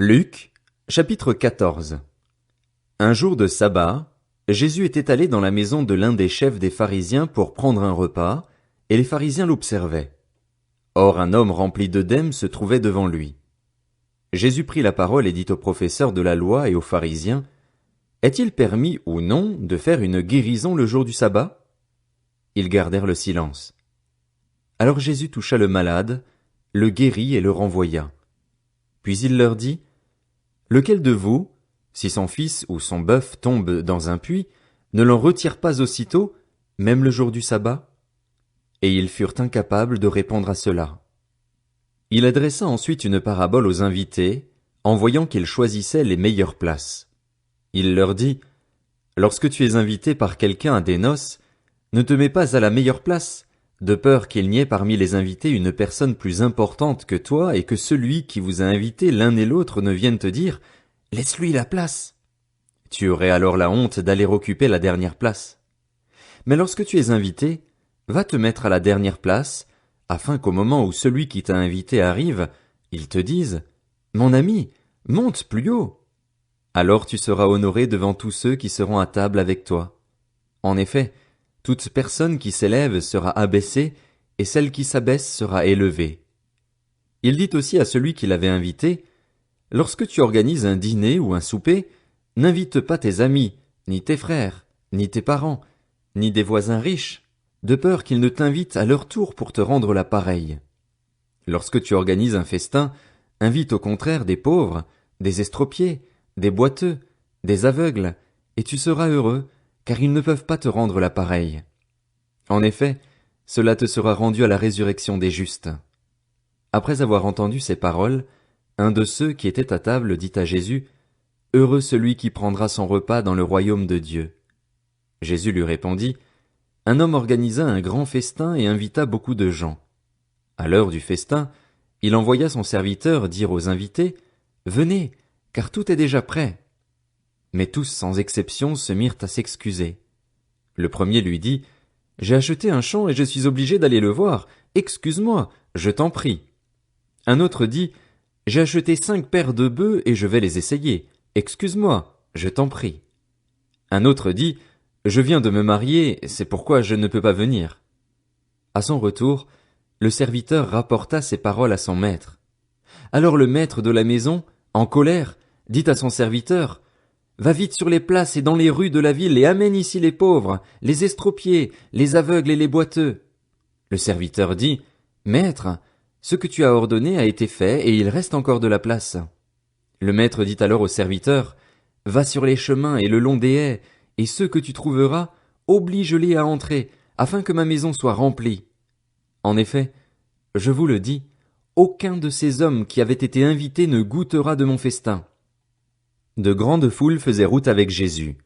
Luc, chapitre 14. Un jour de sabbat, Jésus était allé dans la maison de l'un des chefs des pharisiens pour prendre un repas, et les pharisiens l'observaient. Or un homme rempli d'œdème se trouvait devant lui. Jésus prit la parole et dit aux professeurs de la loi et aux pharisiens, « Est-il permis ou non de faire une guérison le jour du sabbat ?» Ils gardèrent le silence. Alors Jésus toucha le malade, le guérit et le renvoya. Puis il leur dit, « Lequel de vous, si son fils ou son bœuf tombe dans un puits, ne l'en retire pas aussitôt, même le jour du sabbat ?» Et ils furent incapables de répondre à cela. Il adressa ensuite une parabole aux invités, en voyant qu'ils choisissaient les meilleures places. Il leur dit, « Lorsque tu es invité par quelqu'un à des noces, ne te mets pas à la meilleure place, de peur qu'il n'y ait parmi les invités une personne plus importante que toi et que celui qui vous a invité l'un et l'autre ne vienne te dire « Laisse-lui la place !» Tu aurais alors la honte d'aller occuper la dernière place. Mais lorsque tu es invité, va te mettre à la dernière place, afin qu'au moment où celui qui t'a invité arrive, il te dise « Mon ami, monte plus haut !» Alors tu seras honoré devant tous ceux qui seront à table avec toi. En effet, toute personne qui s'élève sera abaissée, et celle qui s'abaisse sera élevée. Il dit aussi à celui qui l'avait invité, « Lorsque tu organises un dîner ou un souper, n'invite pas tes amis, ni tes frères, ni tes parents, ni des voisins riches, de peur qu'ils ne t'invitent à leur tour pour te rendre la pareille. Lorsque tu organises un festin, invite au contraire des pauvres, des estropiés, des boiteux, des aveugles, et tu seras heureux, car ils ne peuvent pas te rendre la pareille. En effet, cela te sera rendu à la résurrection des justes. » Après avoir entendu ces paroles, un de ceux qui étaient à table dit à Jésus, « Heureux celui qui prendra son repas dans le royaume de Dieu. » Jésus lui répondit, « Un homme organisa un grand festin et invita beaucoup de gens. À l'heure du festin, il envoya son serviteur dire aux invités, « Venez, car tout est déjà prêt. » Mais tous sans exception se mirent à s'excuser. Le premier lui dit, « J'ai acheté un champ et je suis obligé d'aller le voir. Excuse-moi, je t'en prie. » Un autre dit, « J'ai acheté 5 paires de bœufs et je vais les essayer. Excuse-moi, je t'en prie. » Un autre dit, « Je viens de me marier, c'est pourquoi je ne peux pas venir. » À son retour, le serviteur rapporta ces paroles à son maître. Alors le maître de la maison, en colère, dit à son serviteur, « Va vite sur les places et dans les rues de la ville et amène ici les pauvres, les estropiés, les aveugles et les boiteux. » Le serviteur dit, « Maître, ce que tu as ordonné a été fait et il reste encore de la place. » Le maître dit alors au serviteur, « Va sur les chemins et le long des haies, et ceux que tu trouveras, oblige-les à entrer, afin que ma maison soit remplie. En effet, je vous le dis, aucun de ces hommes qui avaient été invités ne goûtera de mon festin. » De grandes foules faisaient route avec Jésus.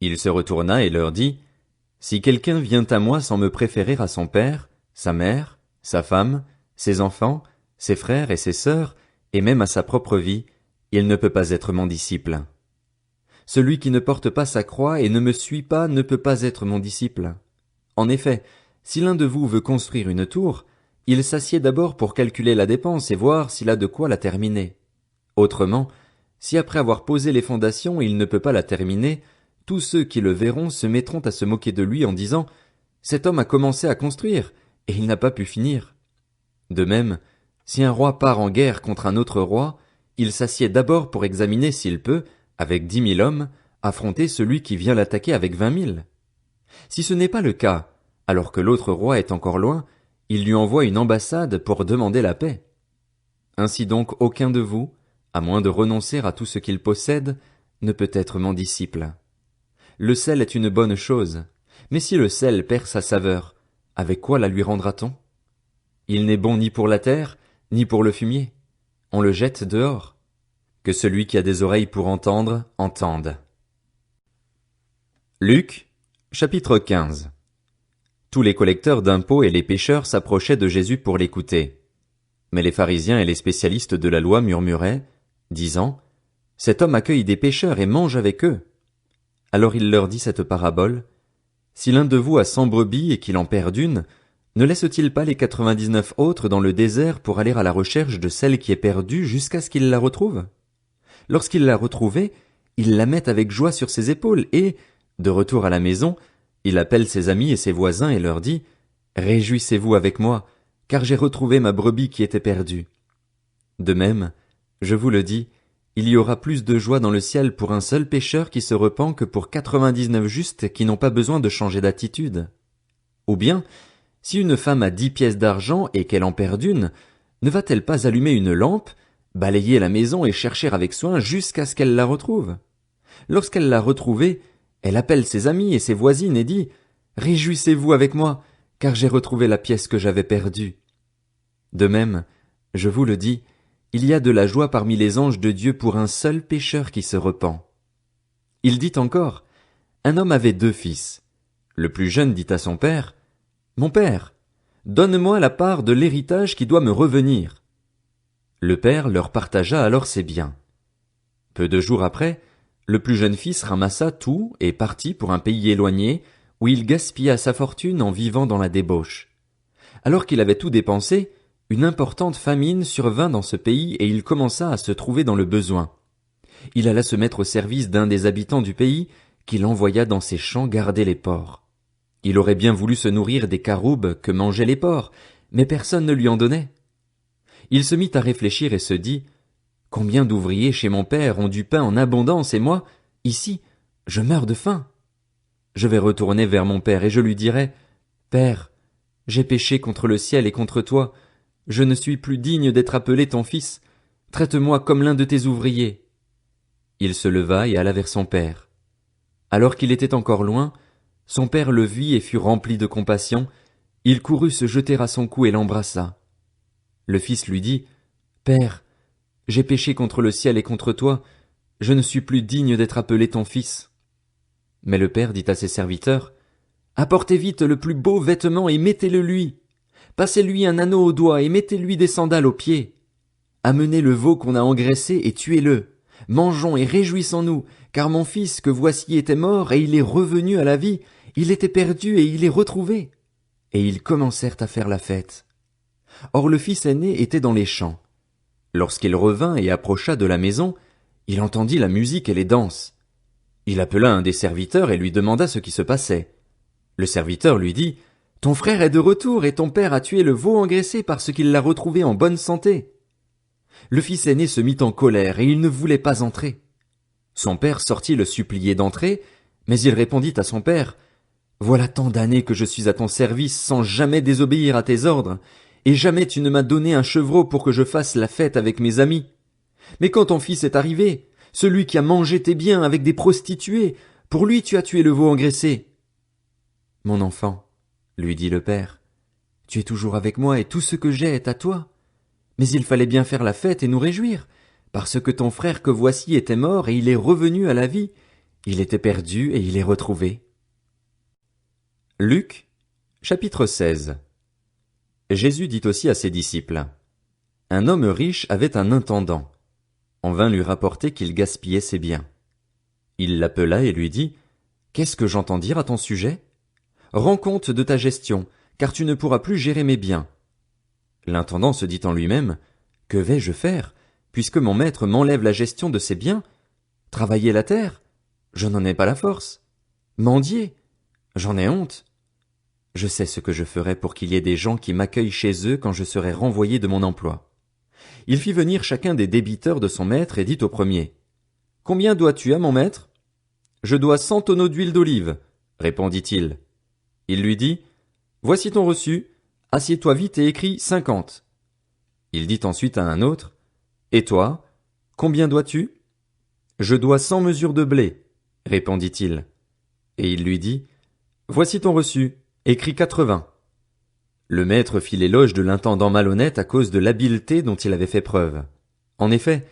Il se retourna et leur dit, « Si quelqu'un vient à moi sans me préférer à son père, sa mère, sa femme, ses enfants, ses frères et ses sœurs, et même à sa propre vie, il ne peut pas être mon disciple. Celui qui ne porte pas sa croix et ne me suit pas ne peut pas être mon disciple. En effet, si l'un de vous veut construire une tour, il s'assied d'abord pour calculer la dépense et voir s'il a de quoi la terminer. Autrement, si après avoir posé les fondations il ne peut pas la terminer, tous ceux qui le verront se mettront à se moquer de lui en disant « Cet homme a commencé à construire, et il n'a pas pu finir. » De même, si un roi part en guerre contre un autre roi, il s'assied d'abord pour examiner s'il peut, avec 10 000 hommes, affronter celui qui vient l'attaquer avec 20 000. Si ce n'est pas le cas, alors que l'autre roi est encore loin, il lui envoie une ambassade pour demander la paix. Ainsi donc aucun de vous, à moins de renoncer à tout ce qu'il possède, ne peut être mon disciple. Le sel est une bonne chose, mais si le sel perd sa saveur, avec quoi la lui rendra-t-on? Il n'est bon ni pour la terre, ni pour le fumier. On le jette dehors. Que celui qui a des oreilles pour entendre, entende. Luc, chapitre 15. Tous les collecteurs d'impôts et les pécheurs s'approchaient de Jésus pour l'écouter. Mais les pharisiens et les spécialistes de la loi murmuraient, disant, « Cet homme accueille des pécheurs et mange avec eux. » Alors il leur dit cette parabole, « Si l'un de vous a 100 brebis et qu'il en perd une, ne laisse-t-il pas les 99 autres dans le désert pour aller à la recherche de celle qui est perdue jusqu'à ce qu'il la retrouve? Lorsqu'il l'a retrouvée, il la met avec joie sur ses épaules et, de retour à la maison, il appelle ses amis et ses voisins et leur dit « Réjouissez-vous avec moi, car j'ai retrouvé ma brebis qui était perdue. » De même, je vous le dis, il y aura plus de joie dans le ciel pour un seul pécheur qui se repent que pour 99 justes qui n'ont pas besoin de changer d'attitude. Ou bien, si une femme a 10 pièces d'argent et qu'elle en perd une, ne va-t-elle pas allumer une lampe, balayer la maison et chercher avec soin jusqu'à ce qu'elle la retrouve? Lorsqu'elle l'a retrouvée, elle appelle ses amis et ses voisines et dit « Réjouissez-vous avec moi, car j'ai retrouvé la pièce que j'avais perdue. » De même, je vous le dis, il y a de la joie parmi les anges de Dieu pour un seul pécheur qui se repent. Il dit encore, un homme avait 2 fils. Le plus jeune dit à son père, « Mon père, donne-moi la part de l'héritage qui doit me revenir. » Le père leur partagea alors ses biens. Peu de jours après, le plus jeune fils ramassa tout et partit pour un pays éloigné, où il gaspilla sa fortune en vivant dans la débauche. Alors qu'il avait tout dépensé, une importante famine survint dans ce pays et il commença à se trouver dans le besoin. Il alla se mettre au service d'un des habitants du pays, qu'il envoya dans ses champs garder les porcs. Il aurait bien voulu se nourrir des caroubes que mangeaient les porcs, mais personne ne lui en donnait. Il se mit à réfléchir et se dit, « Combien d'ouvriers chez mon père ont du pain en abondance et moi, ici, je meurs de faim. Je vais retourner vers mon père et je lui dirai, « Père, j'ai péché contre le ciel et contre toi, je ne suis plus digne d'être appelé ton fils, traite-moi comme l'un de tes ouvriers. » Il se leva et alla vers son père. Alors qu'il était encore loin, son père le vit et fut rempli de compassion, il courut se jeter à son cou et l'embrassa. Le fils lui dit, « Père, j'ai péché contre le ciel et contre toi, je ne suis plus digne d'être appelé ton fils. » Mais le père dit à ses serviteurs, « Apportez vite le plus beau vêtement et mettez-le lui. Passez-lui un anneau au doigt et mettez-lui des sandales aux pieds. Amenez le veau qu'on a engraissé et tuez-le. Mangeons et réjouissons-nous, car mon fils que voici était mort et il est revenu à la vie, il était perdu et il est retrouvé. » Et ils commencèrent à faire la fête. Or le fils aîné était dans les champs. Lorsqu'il revint et approcha de la maison, il entendit la musique et les danses. Il appela un des serviteurs et lui demanda ce qui se passait. Le serviteur lui dit, « Ton frère est de retour et ton père a tué le veau engraissé parce qu'il l'a retrouvé en bonne santé. » Le fils aîné se mit en colère et il ne voulait pas entrer. Son père sortit le supplier d'entrer, mais il répondit à son père, « Voilà tant d'années que je suis à ton service sans jamais désobéir à tes ordres, et jamais tu ne m'as donné un chevreau pour que je fasse la fête avec mes amis. Mais quand ton fils est arrivé, celui qui a mangé tes biens avec des prostituées, pour lui tu as tué le veau engraissé. » « Mon enfant, lui dit le père, tu es toujours avec moi et tout ce que j'ai est à toi. Mais il fallait bien faire la fête et nous réjouir, parce que ton frère que voici était mort et il est revenu à la vie, il était perdu et il est retrouvé. » Luc, chapitre 16. Jésus dit aussi à ses disciples, « Un homme riche avait un intendant. On vint lui rapporter qu'il gaspillait ses biens. Il l'appela et lui dit, « Qu'est-ce que j'entends dire à ton sujet ? Rends compte de ta gestion, car tu ne pourras plus gérer mes biens. » L'intendant se dit en lui-même, « Que vais-je faire, puisque mon maître m'enlève la gestion de ses biens? Travailler la terre? Je n'en ai pas la force. Mendier? J'en ai honte. Je sais ce que je ferai pour qu'il y ait des gens qui m'accueillent chez eux quand je serai renvoyé de mon emploi. » Il fit venir chacun des débiteurs de son maître et dit au premier, « Combien dois-tu à mon maître? »« Je dois 100 tonneaux d'huile d'olive, » répondit-il. Il lui dit, « Voici ton reçu, assieds-toi vite et écris 50. » Il dit ensuite à un autre, « Et toi, combien dois-tu? »« Je dois 100 mesures de blé, » répondit-il. Et il lui dit, « Voici ton reçu, écris 80. » Le maître fit l'éloge de l'intendant malhonnête à cause de l'habileté dont il avait fait preuve. En effet,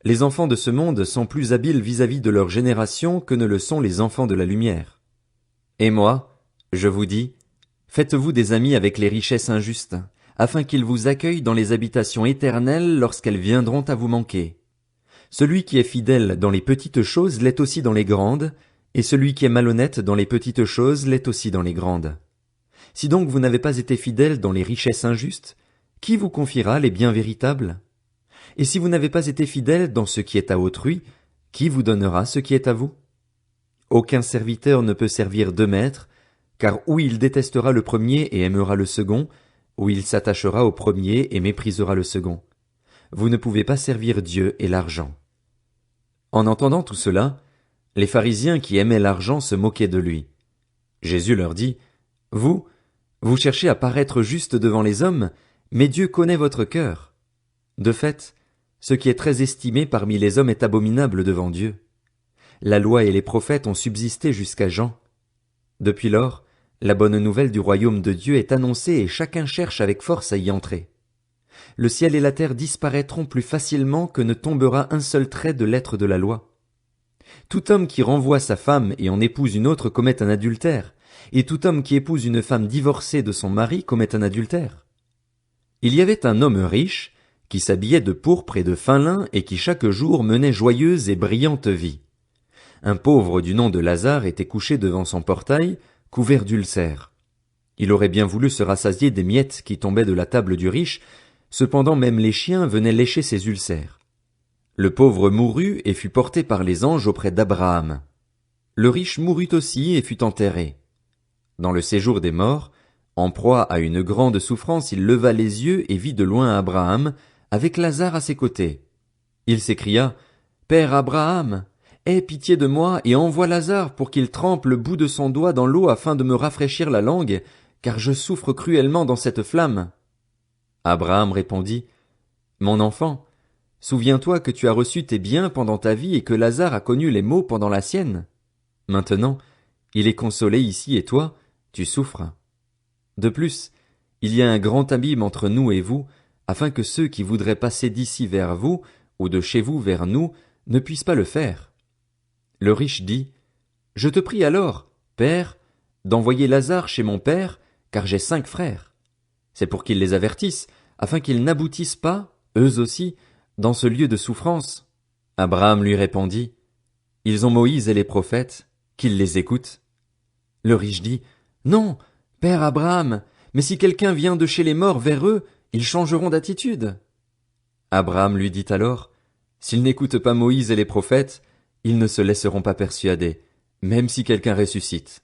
les enfants de ce monde sont plus habiles vis-à-vis de leur génération que ne le sont les enfants de la lumière. Et moi, je vous dis, faites-vous des amis avec les richesses injustes, afin qu'ils vous accueillent dans les habitations éternelles lorsqu'elles viendront à vous manquer. Celui qui est fidèle dans les petites choses l'est aussi dans les grandes, et celui qui est malhonnête dans les petites choses l'est aussi dans les grandes. Si donc vous n'avez pas été fidèle dans les richesses injustes, qui vous confiera les biens véritables? Et si vous n'avez pas été fidèle dans ce qui est à autrui, qui vous donnera ce qui est à vous? Aucun serviteur ne peut servir deux maîtres, car ou il détestera le premier et aimera le second, ou il s'attachera au premier et méprisera le second. Vous ne pouvez pas servir Dieu et l'argent. En entendant tout cela, les pharisiens qui aimaient l'argent se moquaient de lui. Jésus leur dit, Vous cherchez à paraître juste devant les hommes, mais Dieu connaît votre cœur. De fait, ce qui est très estimé parmi les hommes est abominable devant Dieu. La loi et les prophètes ont subsisté jusqu'à Jean. Depuis lors, la bonne nouvelle du royaume de Dieu est annoncée et chacun cherche avec force à y entrer. Le ciel et la terre disparaîtront plus facilement que ne tombera un seul trait de lettre de la loi. Tout homme qui renvoie sa femme et en épouse une autre commet un adultère, et tout homme qui épouse une femme divorcée de son mari commet un adultère. Il y avait un homme riche, qui s'habillait de pourpre et de fin lin et qui chaque jour menait joyeuse et brillante vie. Un pauvre du nom de Lazare était couché devant son portail, couvert d'ulcères. Il aurait bien voulu se rassasier des miettes qui tombaient de la table du riche, cependant même les chiens venaient lécher ses ulcères. Le pauvre mourut et fut porté par les anges auprès d'Abraham. Le riche mourut aussi et fut enterré. Dans le séjour des morts, en proie à une grande souffrance, il leva les yeux et vit de loin Abraham, avec Lazare à ses côtés. Il s'écria, « Père Abraham, aie pitié de moi et envoie Lazare pour qu'il trempe le bout de son doigt dans l'eau afin de me rafraîchir la langue, car je souffre cruellement dans cette flamme. » Abraham répondit, « Mon enfant, souviens-toi que tu as reçu tes biens pendant ta vie et que Lazare a connu les maux pendant la sienne. Maintenant, il est consolé ici et toi, tu souffres. De plus, il y a un grand abîme entre nous et vous, afin que ceux qui voudraient passer d'ici vers vous, ou de chez vous vers nous, ne puissent pas le faire. » Le riche dit, « Je te prie alors, Père, d'envoyer Lazare chez mon père, car j'ai 5 frères. C'est pour qu'ils les avertissent, afin qu'ils n'aboutissent pas, eux aussi, dans ce lieu de souffrance. » Abraham lui répondit, « Ils ont Moïse et les prophètes, qu'ils les écoutent. » Le riche dit, « Non, Père Abraham, mais si quelqu'un vient de chez les morts vers eux, ils changeront d'attitude. » Abraham lui dit alors, « S'ils n'écoutent pas Moïse et les prophètes, ils ne se laisseront pas persuader, même si quelqu'un ressuscite. »